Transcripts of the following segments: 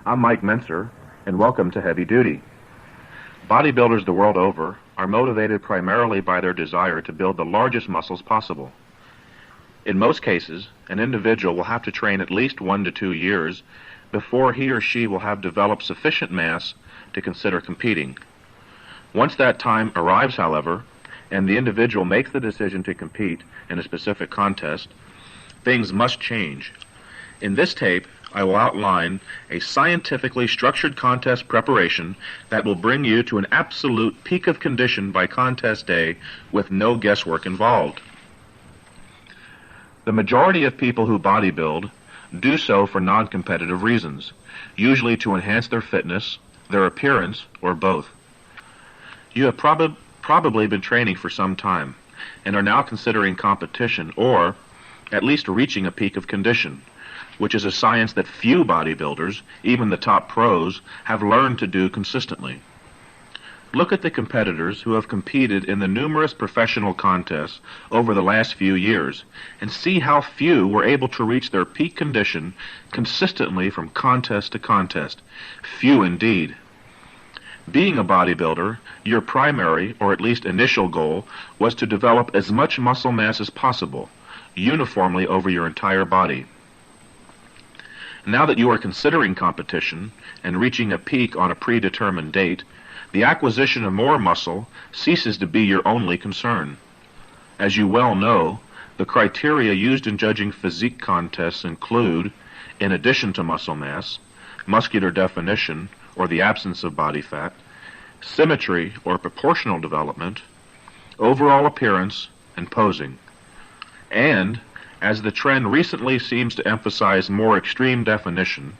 I'm Mike Mentzer, and welcome to Heavy Duty. Bodybuilders the world over are motivated primarily by their desire to build the largest muscles possible. In most cases, an individual will have to train at least 1 to 2 years before he or she will have developed sufficient mass to consider competing. Once that time arrives, however, and the individual makes the decision to compete in a specific contest, things must change. In this tape, I will outline a scientifically structured contest preparation that will bring you to an absolute peak of condition by contest day with no guesswork involved. The majority of people who bodybuild do so for non-competitive reasons, usually to enhance their fitness, their appearance, or both. You have probably been training for some time and are now considering competition or at least reaching a peak of condition, which is a science that few bodybuilders, even the top pros, have learned to do consistently. Look at the competitors who have competed in the numerous professional contests over the last few years and see how few were able to reach their peak condition consistently from contest to contest. Few indeed. Being a bodybuilder, your primary, or at least initial goal, was to develop as much muscle mass as possible, uniformly over your entire body. Now that you are considering competition and reaching a peak on a predetermined date, the acquisition of more muscle ceases to be your only concern. As you well know, the criteria used in judging physique contests include, in addition to muscle mass, muscular definition, or the absence of body fat, symmetry or proportional development, overall appearance, and posing. And, as the trend recently seems to emphasize more extreme definition,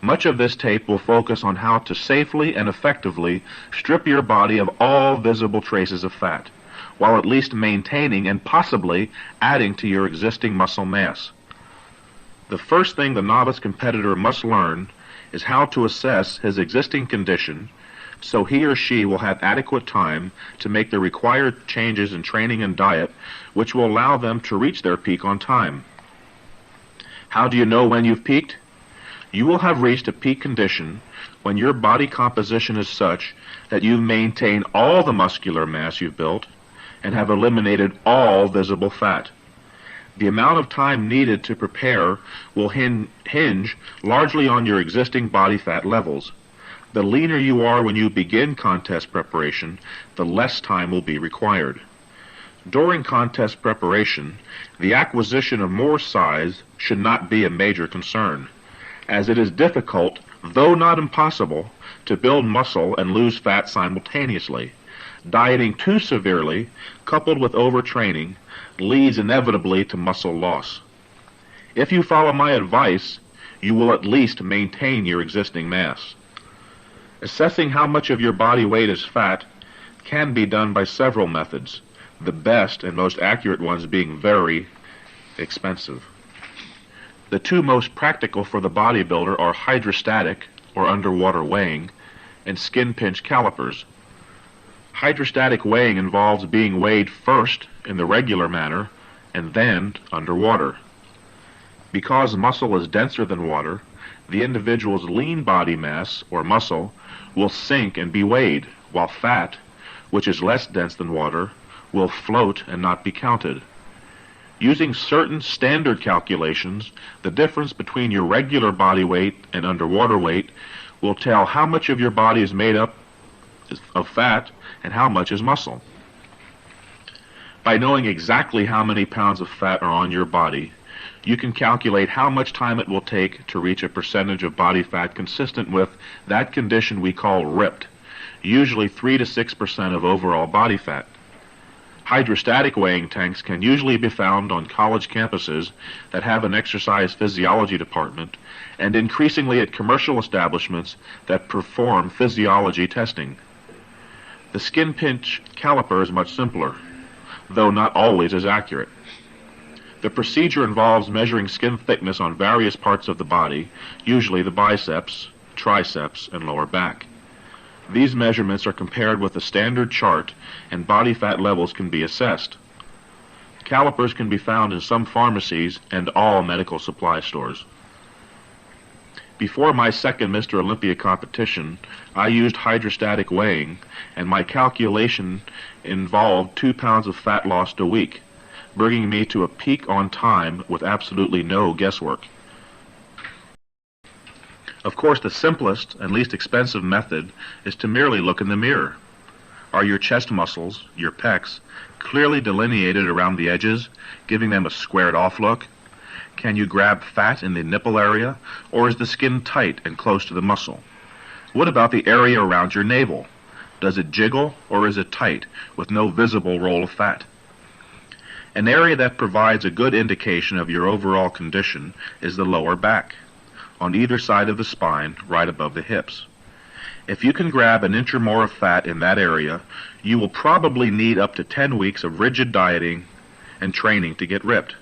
much of this tape will focus on how to safely and effectively strip your body of all visible traces of fat, while at least maintaining and possibly adding to your existing muscle mass. The first thing the novice competitor must learn is how to assess his existing condition so he or she will have adequate time to make the required changes in training and diet which will allow them to reach their peak on time. How do you know when you've peaked? You will have reached a peak condition when your body composition is such that you maintain all the muscular mass you've built and have eliminated all visible fat. The amount of time needed to prepare will hinge largely on your existing body fat levels. The leaner you are when you begin contest preparation, the less time will be required. During contest preparation, the acquisition of more size should not be a major concern, as it is difficult, though not impossible, to build muscle and lose fat simultaneously. Dieting too severely, coupled with overtraining, leads inevitably to muscle loss. If you follow my advice, you will at least maintain your existing mass. Assessing how much of your body weight is fat can be done by several methods, the best and most accurate ones being very expensive. The two most practical for the bodybuilder are hydrostatic, or underwater weighing, and skin pinch calipers. Hydrostatic weighing involves being weighed first in the regular manner and then underwater. Because muscle is denser than water, the individual's lean body mass, or muscle, will sink and be weighed, while fat, which is less dense than water, will float and not be counted. Using certain standard calculations, the difference between your regular body weight and underwater weight will tell how much of your body is made up of fat and how much is muscle. By knowing exactly how many pounds of fat are on your body, you can calculate how much time it will take to reach a percentage of body fat consistent with that condition we call ripped, usually 3 to 6% of overall body fat. Hydrostatic weighing tanks can usually be found on college campuses that have an exercise physiology department, and increasingly at commercial establishments that perform physiology testing. The skin pinch caliper is much simpler, though not always as accurate. The procedure involves measuring skin thickness on various parts of the body, usually the biceps, triceps, and lower back. These measurements are compared with a standard chart, and body fat levels can be assessed. Calipers can be found in some pharmacies and all medical supply stores. Before my second Mr. Olympia competition, I used hydrostatic weighing, and my calculation involved 2 pounds of fat lost a week, bringing me to a peak on time with absolutely no guesswork. Of course, the simplest and least expensive method is to merely look in the mirror. Are your chest muscles, your pecs, clearly delineated around the edges, giving them a squared-off look? Can you grab fat in the nipple area, or is the skin tight and close to the muscle? What about the area around your navel? Does it jiggle, or is it tight, with no visible roll of fat? An area that provides a good indication of your overall condition is the lower back, on either side of the spine, right above the hips. If you can grab an inch or more of fat in that area, you will probably need up to 10 weeks of rigid dieting and training to get ripped.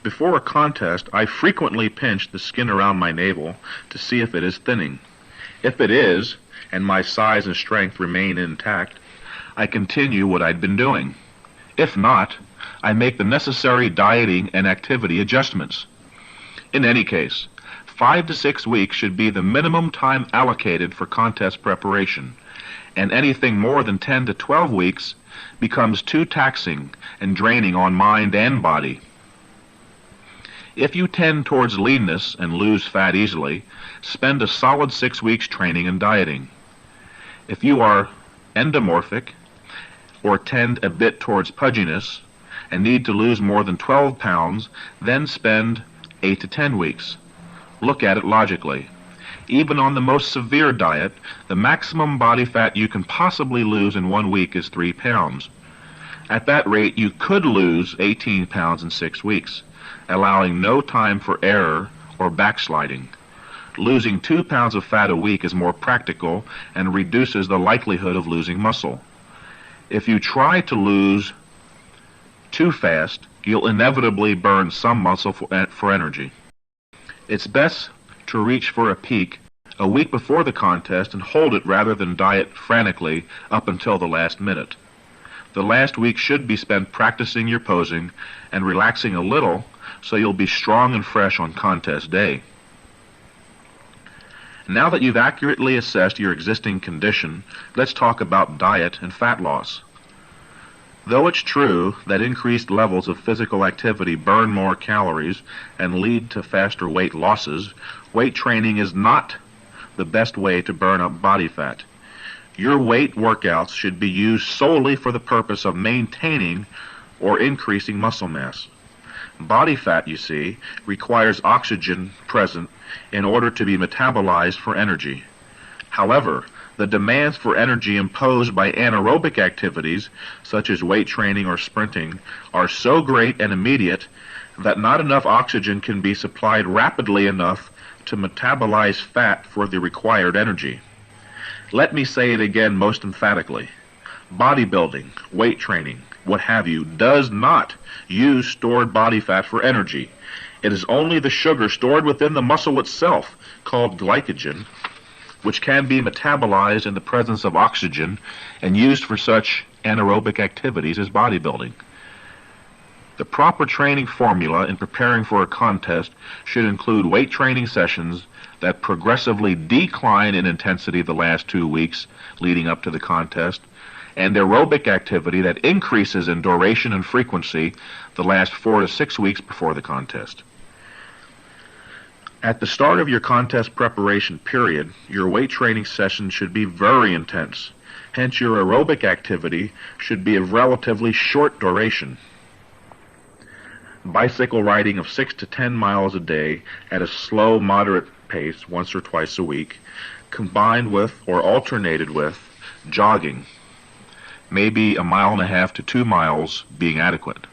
Before a contest, I frequently pinch the skin around my navel to see if it is thinning. If it is, and my size and strength remain intact, I continue what I'd been doing. If not, I make the necessary dieting and activity adjustments. In any case, 5 to 6 weeks should be the minimum time allocated for contest preparation, and anything more than 10 to 12 weeks becomes too taxing and draining on mind and body. If you tend towards leanness and lose fat easily, spend a solid 6 weeks training and dieting. If you are endomorphic or tend a bit towards pudginess and need to lose more than 12 pounds, then spend 8 to 10 weeks. Look at it logically. Even on the most severe diet, the maximum body fat you can possibly lose in 1 week is 3 pounds. At that rate, you could lose 18 pounds in 6 weeks, allowing no time for error or backsliding. Losing 2 pounds of fat a week is more practical and reduces the likelihood of losing muscle. If you try to lose too fast, you'll inevitably burn some muscle for energy. It's best to reach for a peak a week before the contest and hold it rather than diet frantically up until the last minute. The last week should be spent practicing your posing and relaxing a little so you'll be strong and fresh on contest day. Now that you've accurately assessed your existing condition, let's talk about diet and fat loss. Though it's true that increased levels of physical activity burn more calories and lead to faster weight losses, weight training is not the best way to burn up body fat. Your weight workouts should be used solely for the purpose of maintaining or increasing muscle mass. Body fat, you see, requires oxygen present in order to be metabolized for energy. However, the demands for energy imposed by anaerobic activities, such as weight training or sprinting, are so great and immediate that not enough oxygen can be supplied rapidly enough to metabolize fat for the required energy. Let me say it again most emphatically. Bodybuilding, weight training, what have you, does not use stored body fat for energy. It is only the sugar stored within the muscle itself, called glycogen, which can be metabolized in the presence of oxygen and used for such anaerobic activities as bodybuilding. The proper training formula in preparing for a contest should include weight training sessions that progressively decline in intensity the last 2 weeks leading up to the contest, and aerobic activity that increases in duration and frequency the last 4 to 6 weeks before the contest. At the start of your contest preparation period, your weight training session should be very intense. Hence, your aerobic activity should be of relatively short duration. Bicycle riding of 6 to 10 miles a day at a slow, moderate pace once or twice a week, combined with or alternated with jogging, maybe 1.5 miles to 2 miles being adequate.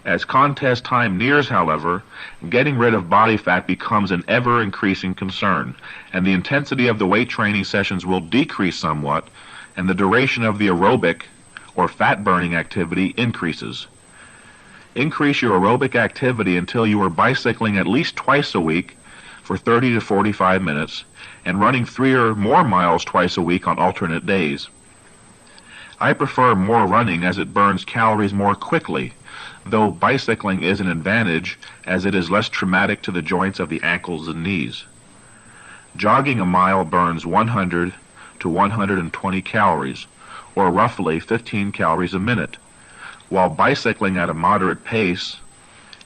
As contest time nears, however, getting rid of body fat becomes an ever-increasing concern, and the intensity of the weight training sessions will decrease somewhat, and the duration of the aerobic or fat-burning activity increases. Increase your aerobic activity until you are bicycling at least twice a week for 30 to 45 minutes and running 3 or more miles twice a week on alternate days. I prefer more running as it burns calories more quickly though bicycling is an advantage as it is less traumatic to the joints of the ankles and knees. Jogging a mile burns 100 to 120 calories, or roughly 15 calories a minute, while bicycling at a moderate pace,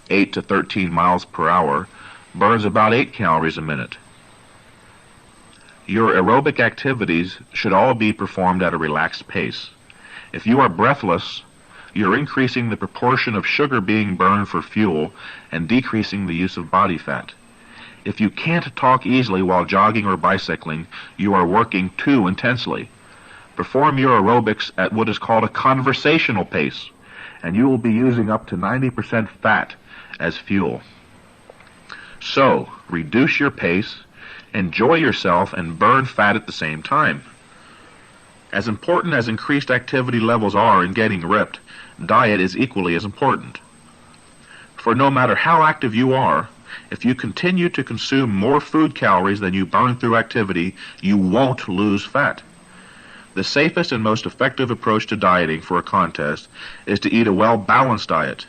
8 to 13 miles per hour, burns about 8 calories a minute. Your aerobic activities should all be performed at a relaxed pace. If you are breathless, you're increasing the proportion of sugar being burned for fuel and decreasing the use of body fat. If you can't talk easily while jogging or bicycling, you are working too intensely. Perform your aerobics at what is called a conversational pace, and you will be using up to 90% fat as fuel. So, reduce your pace, enjoy yourself, and burn fat at the same time. As important as increased activity levels are in getting ripped, diet is equally as important. For no matter how active you are, if you continue to consume more food calories than you burn through activity, you won't lose fat. The safest and most effective approach to dieting for a contest is to eat a well-balanced diet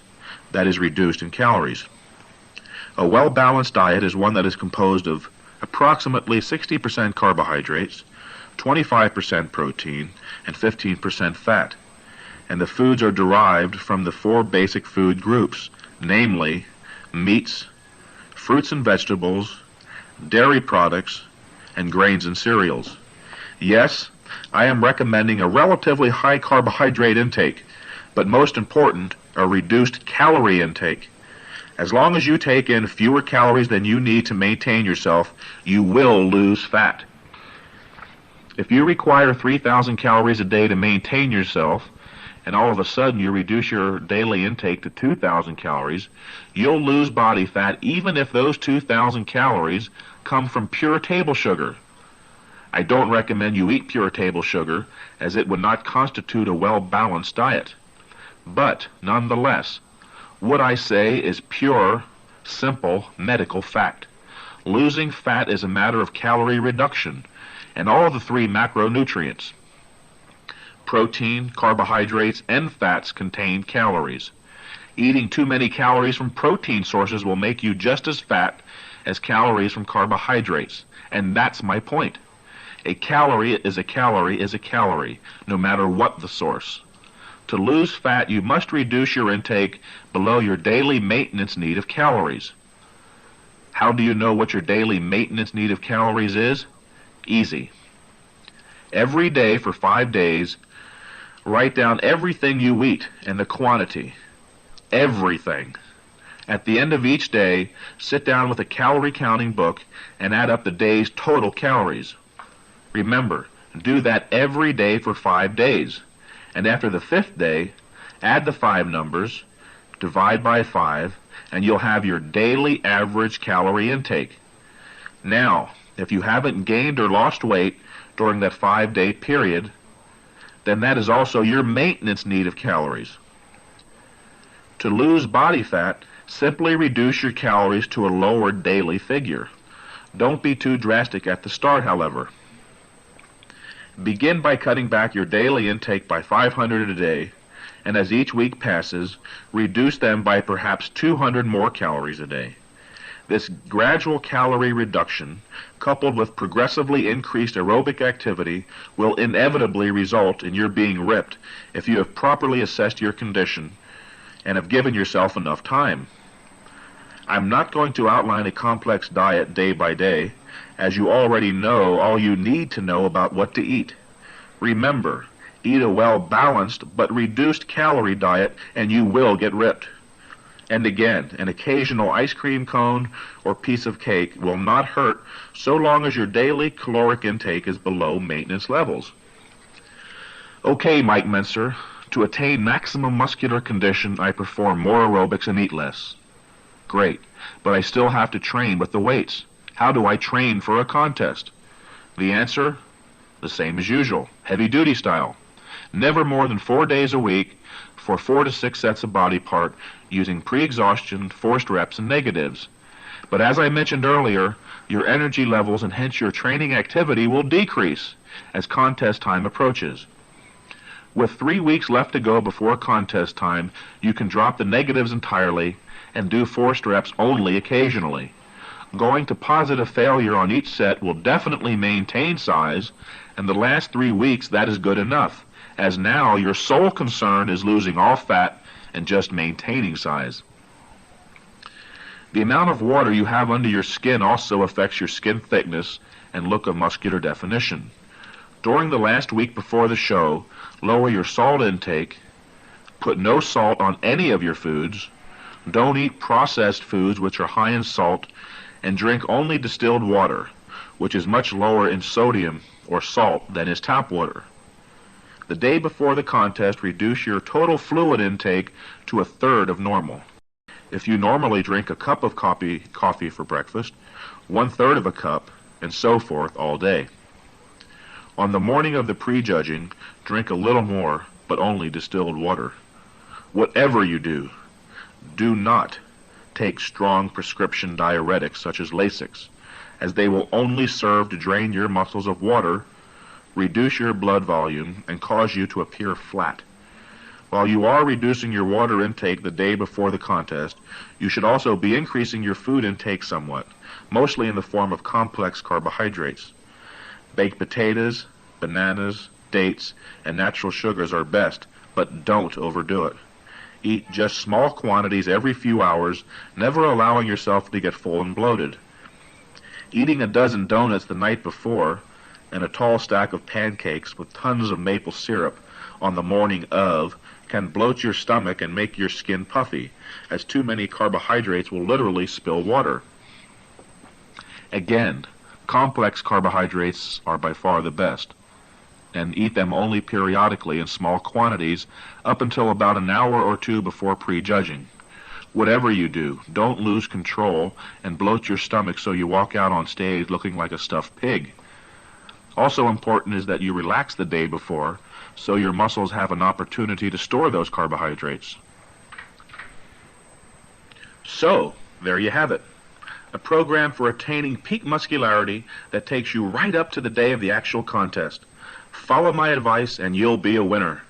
that is reduced in calories. A well-balanced diet is one that is composed of approximately 60% carbohydrates, 25% protein, and 15% fat, and the foods are derived from the 4 basic food groups, namely meats, fruits and vegetables, dairy products, and grains and cereals. Yes, I am recommending a relatively high carbohydrate intake, but most important, a reduced calorie intake. As long as you take in fewer calories than you need to maintain yourself, you will lose fat. If you require 3,000 calories a day to maintain yourself, and all of a sudden you reduce your daily intake to 2,000 calories, you'll lose body fat even if those 2,000 calories come from pure table sugar. I don't recommend you eat pure table sugar, as it would not constitute a well-balanced diet. But, nonetheless, what I say is pure, simple medical fact. Losing fat is a matter of calorie reduction, and all of the 3 macronutrients, protein, carbohydrates, and fats, contain calories. Eating too many calories from protein sources will make you just as fat as calories from carbohydrates, and that's my point. A calorie is a calorie is a calorie, no matter what the source. To lose fat, you must reduce your intake below your daily maintenance need of calories. How do you know what your daily maintenance need of calories is? Easy. Every day for 5 days, write down everything you eat and the quantity. Everything. At the end of each day, sit down with a calorie counting book and add up the day's total calories. Remember, do that every day for 5 days. And after the 5th day, add the 5 numbers, divide by 5, and you'll have your daily average calorie intake. Now, if you haven't gained or lost weight during that 5-day period, then that is also your maintenance need of calories. To lose body fat, simply reduce your calories to a lower daily figure. Don't be too drastic at the start, however. Begin by cutting back your daily intake by 500 a day, and as each week passes, reduce them by perhaps 200 more calories a day. This gradual calorie reduction, coupled with progressively increased aerobic activity, will inevitably result in your being ripped if you have properly assessed your condition and have given yourself enough time. I'm not going to outline a complex diet day by day, as you already know all you need to know about what to eat. Remember, eat a well-balanced but reduced calorie diet and you will get ripped. And again, an occasional ice cream cone or piece of cake will not hurt so long as your daily caloric intake is below maintenance levels. Okay, Mike Mentzer, to attain maximum muscular condition, I perform more aerobics and eat less. Great, but I still have to train with the weights. How do I train for a contest? The answer? The same as usual, heavy-duty style. Never more than 4 days a week for 4 to 6 sets of body part using pre-exhaustion, forced reps, and negatives. But as I mentioned earlier, your energy levels and hence your training activity will decrease as contest time approaches. With 3 weeks left to go before contest time, you can drop the negatives entirely and do forced reps only occasionally. Going to positive failure on each set will definitely maintain size, and the last 3 weeks that is good enough, as now your sole concern is losing all fat and just maintaining size. The amount of water you have under your skin also affects your skin thickness and look of muscular definition. During the last week before the show, lower your salt intake, put no salt on any of your foods, don't eat processed foods which are high in salt, and drink only distilled water, which is much lower in sodium or salt than is tap water. The day before the contest, reduce your total fluid intake to 1/3 of normal. If you normally drink a cup of coffee for breakfast, 1/3 of a cup, and so forth all day. On the morning of the prejudging, drink a little more, but only distilled water. Whatever you do, do not take strong prescription diuretics such as Lasix, as they will only serve to drain your muscles of water, reduce your blood volume, and cause you to appear flat. While you are reducing your water intake the day before the contest, you should also be increasing your food intake somewhat, mostly in the form of complex carbohydrates. Baked potatoes, bananas, dates, and natural sugars are best, but don't overdo it. Eat just small quantities every few hours, never allowing yourself to get full and bloated. Eating a dozen donuts the night before and a tall stack of pancakes with tons of maple syrup on the morning of can bloat your stomach and make your skin puffy, as too many carbohydrates will literally spill water. Again, complex carbohydrates are by far the best, and eat them only periodically in small quantities up until about an hour or two before prejudging. Whatever you do, don't lose control and bloat your stomach so you walk out on stage looking like a stuffed pig. Also important is that you relax the day before so your muscles have an opportunity to store those carbohydrates. So, there you have it. A program for attaining peak muscularity that takes you right up to the day of the actual contest. Follow my advice and you'll be a winner.